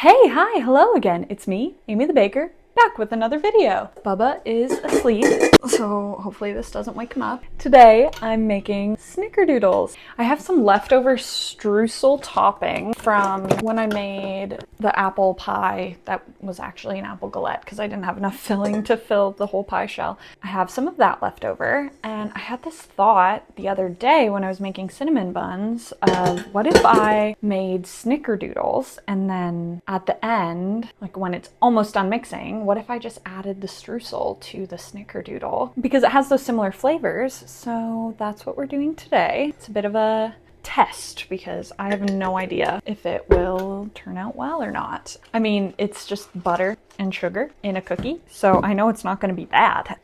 Hey, hi, hello again. It's me, Amy the Baker, back with another video. Bubba is asleep, so hopefully this doesn't wake him up. Today, I'm making snickerdoodles. I have some leftover streusel topping from when I made the apple pie that was actually an apple galette because I didn't have enough filling to fill the whole pie shell. I have some of that left over, and I had this thought the other day when I was making cinnamon buns of what if I made snickerdoodles and then at the end, like when it's almost done mixing, what if I just added the streusel to the snickerdoodle? Because it has those similar flavors, so that's what we're doing today. It's a bit of a test because I have no idea if it will turn out well or not. I mean, it's just butter and sugar in a cookie, so I know it's not going to be bad.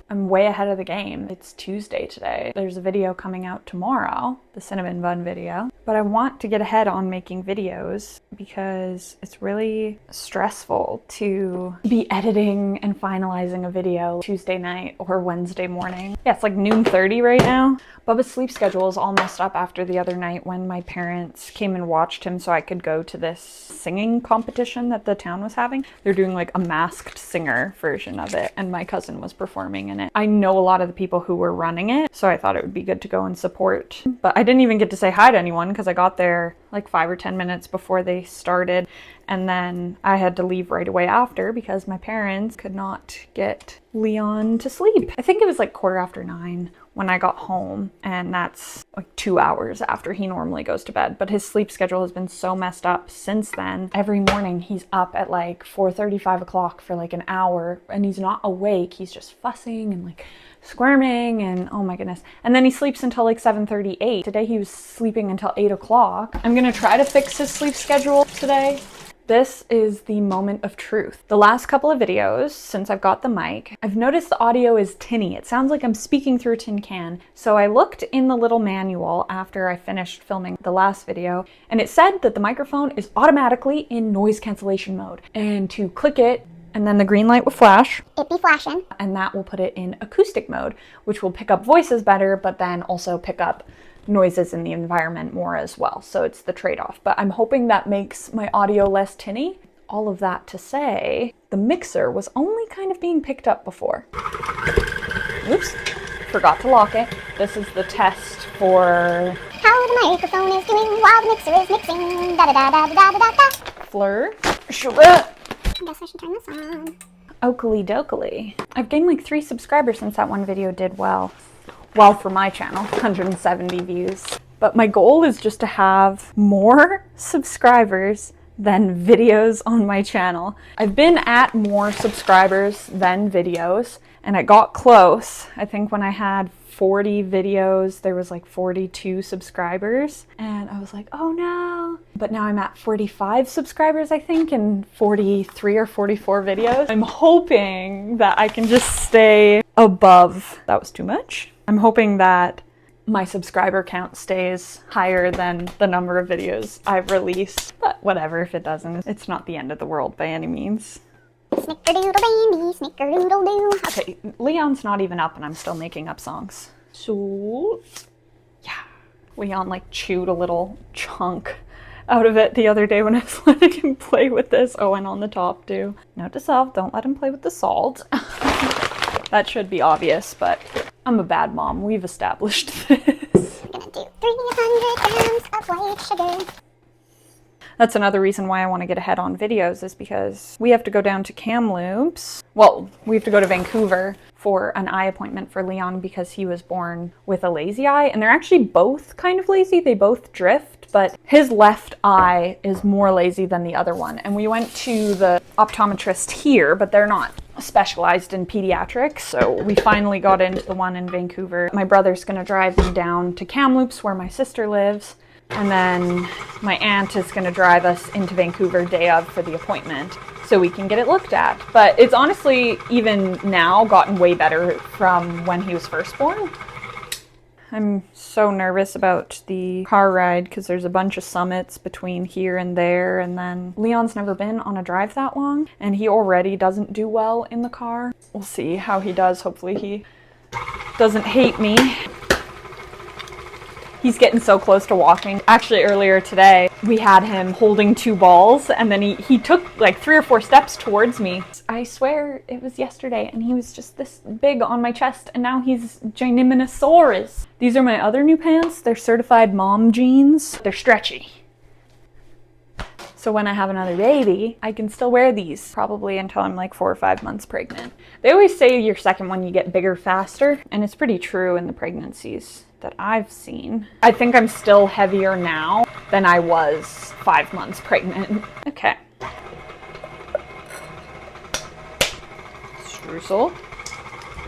I'm way ahead of the game. It's Tuesday today. There's a video coming out tomorrow, the cinnamon bun video. But I want to get ahead on making videos because it's really stressful to be editing and finalizing a video Tuesday night or Wednesday morning. Yeah, it's like noon 30 right now. Bubba's sleep schedule is all messed up after the other night when my parents came and watched him so I could go to this singing competition that the town was having. They're doing like a masked singer version of it, and my cousin was performing in it. I know a lot of the people who were running it, so I thought it would be good to go and support. But I didn't even get to say hi to anyone because I got there like 5 or 10 minutes before they started, and then I had to leave right away after because my parents could not get Leon to sleep. I think it was like 9:15 when I got home, and that's like 2 hours after he normally goes to bed. But his sleep schedule has been so messed up since then. Every morning he's up at like 4:30, 5 o'clock for like an hour, and he's not awake. He's just fussing and like squirming, and oh my goodness. And then he sleeps until like 7:38. Today he was sleeping until 8 o'clock. I'm gonna try to fix his sleep schedule today. This is the moment of truth. The last couple of videos, since I've got the mic, I've noticed the audio is tinny. It sounds like I'm speaking through a tin can. So I looked in the little manual after I finished filming the last video, and it said that the microphone is automatically in noise cancellation mode. And to click it, and then the green light will flash. It be flashing. And that will put it in acoustic mode, which will pick up voices better, but then also pick up noises in the environment more as well. So it's the trade-off. But I'm hoping that makes my audio less tinny. All of that to say, the mixer was only kind of being picked up before. Oops, forgot to lock it. This is the test for How the microphone is doing while the mixer is mixing. Da da da da da da da da. Fleur. I guess I should turn this on. Oakley dokily. I've gained like 3 subscribers since that one video did well. Well, for my channel, 170 views. But my goal is just to have more subscribers than videos on my channel. I've been at more subscribers than videos, and I got close. I think when I had 40 videos, there was like 42 subscribers, and I was like, oh no. But now I'm at 45 subscribers, I think, and 43 or 44 videos. I'm hoping that I can just stay above. That was too much. I'm hoping that my subscriber count stays higher than the number of videos I've released. But whatever, if it doesn't, it's not the end of the world by any means. Snickerdoodle dandy, snickerdoodle doo. Okay, Leon's not even up and I'm still making up songs. So, yeah. Leon like chewed a little chunk out of it the other day when I was letting him play with this. Oh, and on the top too. Note to self, don't let him play with the salt. That should be obvious, but I'm a bad mom. We've established this. We're gonna do 300 grams of white sugar. That's another reason why I want to get ahead on videos, is because we have to go down to Kamloops. Well, we have to go to Vancouver for an eye appointment for Leon because he was born with a lazy eye, and they're actually both kind of lazy. They both drift, but his left eye is more lazy than the other one. And we went to the optometrist here, but they're not specialized in pediatrics, so we finally got into the one in Vancouver. My brother's gonna drive me down to Kamloops where my sister lives, and then my aunt is gonna drive us into Vancouver day of for the appointment so we can get it looked at. But it's honestly, even now, gotten way better from when he was first born. I'm so nervous about the car ride because there's a bunch of summits between here and there, and then Leon's never been on a drive that long and he already doesn't do well in the car. We'll see how he does. Hopefully he doesn't hate me. He's getting so close to walking. Actually, earlier today, we had him holding 2 balls, and then he took like 3 or 4 steps towards me. I swear it was yesterday, and he was just this big on my chest, and now he's Gigantosaurus. These are my other new pants. They're certified mom jeans. They're stretchy. So when I have another baby, I can still wear these, probably until I'm like 4 or 5 months pregnant. They always say your second one you get bigger faster, and it's pretty true in the pregnancies that I've seen. I think I'm still heavier now than I was 5 months pregnant. Okay. Streusel.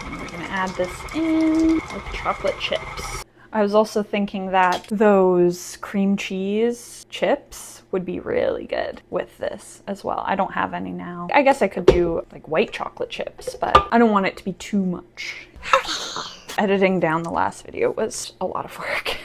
And we're gonna add this in with chocolate chips. I was also thinking that those cream cheese chips would be really good with this as well. I don't have any now. I guess I could do like white chocolate chips, but I don't want it to be too much. Editing down the last video was a lot of work.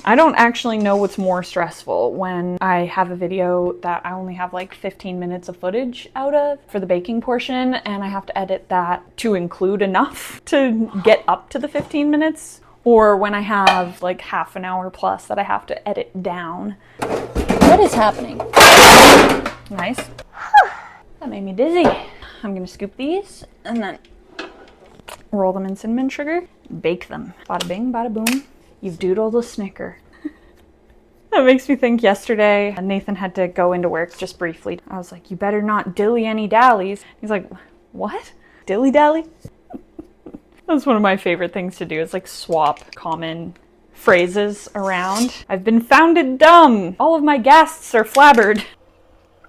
I don't actually know what's more stressful, when I have a video that I only have like 15 minutes of footage out of for the baking portion, and I have to edit that to include enough to get up to the 15 minutes, or when I have like half an hour plus that I have to edit down. What is happening? Nice. That made me dizzy. I'm gonna scoop these and then roll them in cinnamon sugar, bake them. Bada bing, bada boom. You've doodled a Snicker. That makes me think yesterday Nathan had to go into work just briefly. I was like, you better not dilly any dallies. He's like, what? Dilly dally? That's one of my favorite things to do, is like swap common phrases around. I've been founded dumb. All of my guests are flabbered.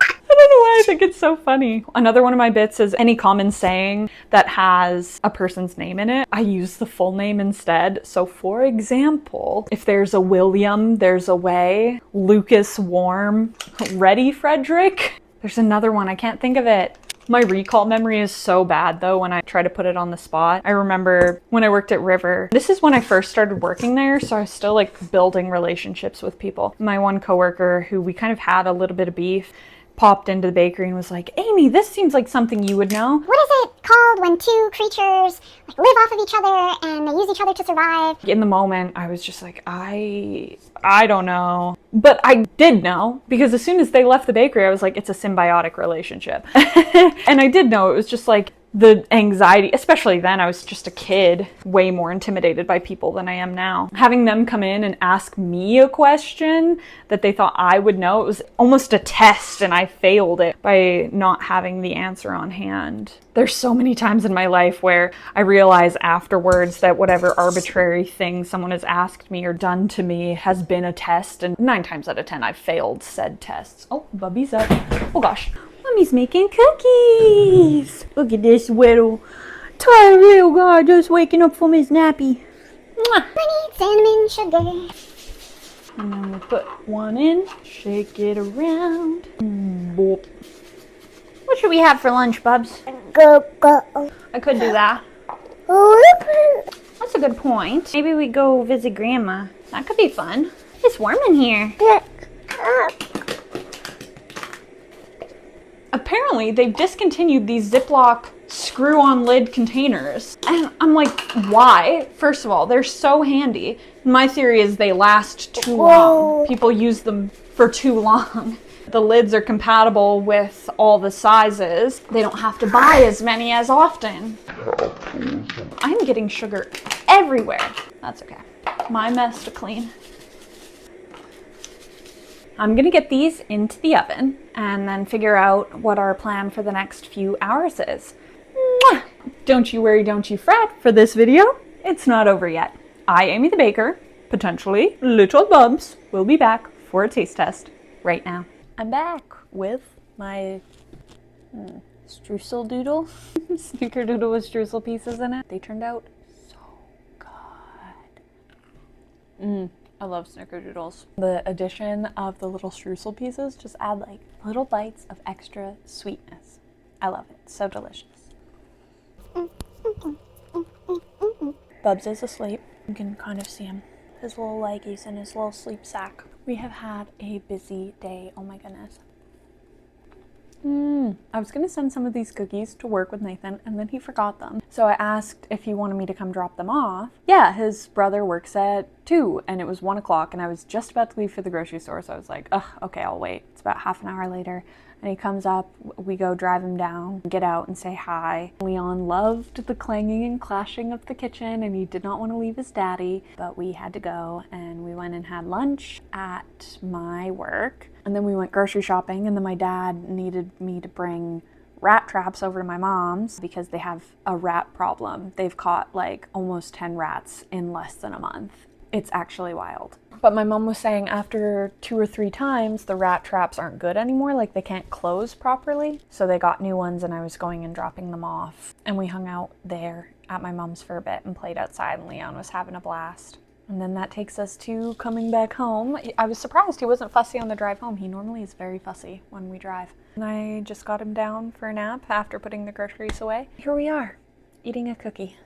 I don't know why I think it's so funny. Another one of my bits is any common saying that has a person's name in it, I use the full name instead. So for example, if there's a William, there's a way. Lucas Warm. Ready, Frederick? There's another one, I can't think of it. My recall memory is so bad though when I try to put it on the spot. I remember when I worked at River, this is when I first started working there, so I was still like building relationships with people. My one coworker, who we kind of had a little bit of beef, popped into the bakery and was like, Amy, this seems like something you would know. What is it called when 2 creatures like live off of each other and they use each other to survive? In the moment, I was just like, I don't know. But I did know, because as soon as they left the bakery, I was like, it's a symbiotic relationship. And I did know. It was just like the anxiety, especially then, I was just a kid, way more intimidated by people than I am now. Having them come in and ask me a question that they thought I would know, it was almost a test, and I failed it by not having the answer on hand. There's so many times in my life where I realize afterwards that whatever arbitrary thing someone has asked me or done to me has been a test, and 9 times out of 10 I've failed said tests. Oh, Bubby's up. Oh gosh. Mommy's making cookies. Look at this little tired little guy just waking up from his nappy. Mwah. I need cinnamon sugar. And then we put one in, shake it around. Boop. What should we have for lunch, Bubs? Go, go. I could do that. That's a good point. Maybe we go visit Grandma. That could be fun. It's warm in here. Apparently, they've discontinued these Ziploc screw-on lid containers. And I'm like, why? First of all, they're so handy. My theory is they last too long. People use them for too long. The lids are compatible with all the sizes. They don't have to buy as many as often. I'm getting sugar everywhere. That's okay. My mess to clean. I'm gonna get these into the oven and then figure out what our plan for the next few hours is. Mwah! Don't you worry, don't you fret. For this video, it's not over yet. I, Amy the Baker, potentially Little Bubs, will be back for a taste test right now. I'm back with my streusel doodle. Snickerdoodle with streusel pieces in it. They turned out so good. I love snickerdoodles. The addition of the little streusel pieces just add like little bites of extra sweetness. I love it. So delicious. Bubs is asleep. You can kind of see him. His little leggies and his little sleep sack. We have had a busy day. Oh my goodness. I was gonna send some of these cookies to work with Nathan, and then he forgot them. So I asked if he wanted me to come drop them off. Yeah, his brother works at 2, and it was 1 o'clock, and I was just about to leave for the grocery store, so I was like, ugh, okay, I'll wait. It's about half an hour later, and he comes up, we go drive him down, get out and say hi. Leon loved the clanging and clashing of the kitchen, and he did not want to leave his daddy, but we had to go, and we went and had lunch at my work. And then we went grocery shopping, and then my dad needed me to bring rat traps over to my mom's because they have a rat problem. They've caught like almost 10 rats in less than a month. It's actually wild. But my mom was saying after 2 or 3 times, the rat traps aren't good anymore, like they can't close properly. So they got new ones, and I was going and dropping them off. And we hung out there at my mom's for a bit and played outside, and Leon was having a blast. And then that takes us to coming back home. I was surprised he wasn't fussy on the drive home. He normally is very fussy when we drive. And I just got him down for a nap after putting the groceries away. Here we are, eating a cookie.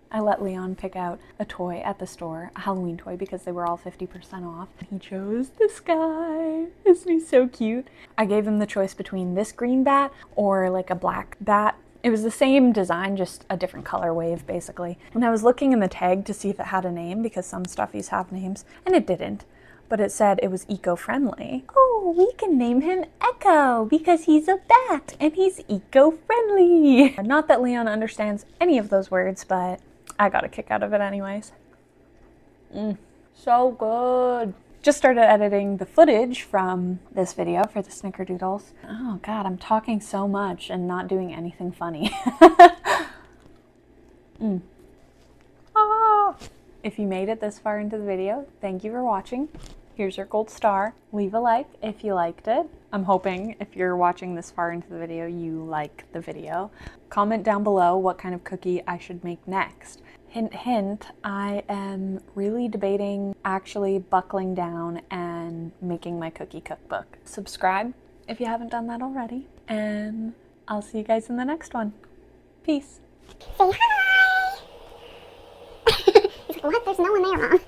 I let Leon pick out a toy at the store, a Halloween toy, because they were all 50% off. And he chose this guy. Isn't he so cute? I gave him the choice between this green bat or like a black bat. It was the same design, just a different color wave, basically. And I was looking in the tag to see if it had a name, because some stuffies have names, and it didn't. But it said it was eco-friendly. Oh, we can name him Echo, because he's a bat, and he's eco-friendly. Not that Leon understands any of those words, but I got a kick out of it anyways. So good. Just started editing the footage from this video for the Snickerdoodles. Oh God, I'm talking so much and not doing anything funny. If you made it this far into the video, thank you for watching. Here's your gold star. Leave a like if you liked it. I'm hoping if you're watching this far into the video, you like the video. Comment down below what kind of cookie I should make next. Hint, hint, I am really debating actually buckling down and making my cookie cookbook. Subscribe if you haven't done that already, and I'll see you guys in the next one. Peace. Say hi! He's like, what? There's no one there, Mom.